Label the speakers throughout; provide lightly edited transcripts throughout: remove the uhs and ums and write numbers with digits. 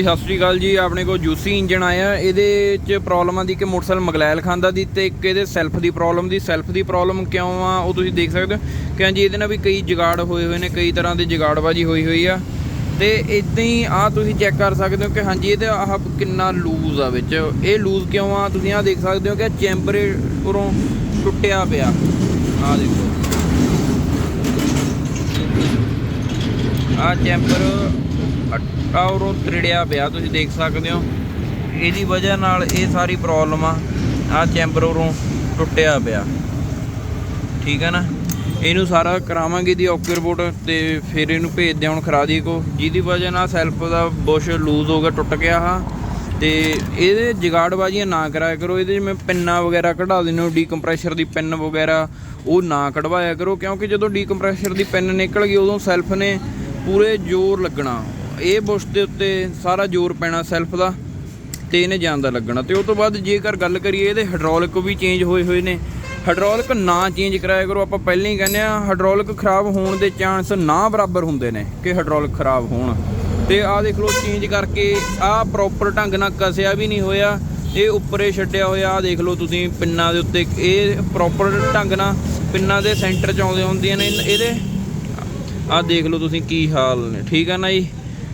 Speaker 1: सत श्री अकाल जी। अपने को जूसी इंजन आया, ये प्रॉब्लम आती कि मोटरसाइकिल मगलैल खांदा दी ते एक ये सैल्फ की प्रॉब्लम क्यों आ वो तुसीं देख सकते हो कि हाँ जी ये भी कई जुगाड़ होए हुए हैं, कई तरह की जुगाड़बाजी हुई हुई आ। तो इदां ही आ तुसीं चैक कर सकते हो कि हाँ जी ये आह किन्ना लूज आ विच, ये लूज क्यों आ तुसीं आ देख सकते हो कि चैंबर उरों टुटिया पिया। आ देखो आ चैंबर उरों त्रिड़िया पिया, तुसीं देख सकते हो। इहदी वजह नाल ये सारी प्रॉब्लम आ चैंबर उरों टुटिया पिया, ठीक है ना। इनू सारा करावांगे दी ओके रिपोर्ट ते फिर इनू भेजदे हुण खरादी को, जिहदी वजह नाल सैल्फ दा बुश लूज हो गया, टुट गया हा। ते इहदे जुगाड़बाजियां ना कराया करो, इहदे मैं पिन्ना वगैरह कढ़ा देने हो, डीकंप्रैशर दी पिन वगैरह वो ना कढ़वाया करो, क्योंकि जदों डीकंप्रैशर दी पिन निकल गई उदों सैल्फ ने पूरे जोर लगना, ये बुश के उत्ते सारा जोर पैना सैल्फ का, तो इन्हें जान दा लगना। तो उस तो बाद जेकर गल करिए ये हाइड्रोलिक भी चेंज होए हुए ने, हाइड्रोलिक ना चेंज कराया करो। आप पहले ही कहने हाइड्रोलिक खराब होने के चांस ना बराबर होंगे ने कि हाइड्रोलिक खराब होण। तो आ देख लो चेंज करके आ प्रॉपर ढंग नाल कसिया भी नहीं होया, ये उपरे छड्डिया होया। आ देख लो तुसीं पिन्नां दे उत्ते ये प्रॉपर ढंग नाल पिन्नां दे सेंटर च आउंदे हुंदियां ने इहदे। आ देख लो तुसीं की हाल ने, ठीक है ना जी।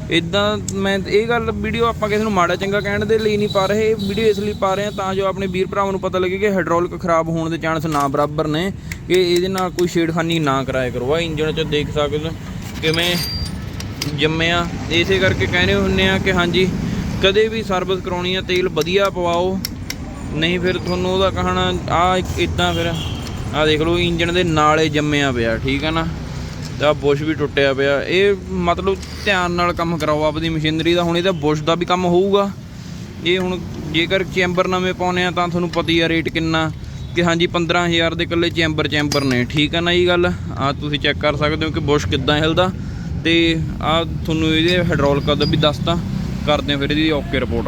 Speaker 1: इदां मैं ये गल वीडियो आप किसी माड़ा चंगा कहने के लिए नहीं पा रहे, वीडियो इसलिए पा रहे हैं तां जो अपने वीर भरावां नूं पता लगे कि हाइड्रोलिक खराब होने के चांस ना बराबर ने, कि ये कोई छेड़खानी ना कराया करो। आ इंजन च देख सकते हो किवें जम्मिया, इस करके कहने हुन्ने आ कि हाँ जी कदे भी सर्विस कराउणी है तेल वधिया पवाओ, नहीं फिर तुहानूं उहदा कहना आ इदां। फिर आ देख लो इंजन दे नाले जम्मिया पिया, ठीक है ना। तो बुश भी टुटिया पिया, ये मतलब ध्यान नाल काम कराओ आपकी मशीनरी का। हुण इहदा बुश का भी काम होऊगा। ये हुण जेकर चैंबर नवें पाउने आ तां तुहानूं पता ही आ रेट किन्ना, कि हाँ जी 15,000 के कल्ले चैंबर ने, ठीक है ना जी गल। आ तुसीं चैक कर सकते हो कि बुश किद्दां हिलदा। तो आ तुहानूं इहदे हाइड्रोलिक दा भी दसता, करदे फिर इहदी ओके रिपोर्ट।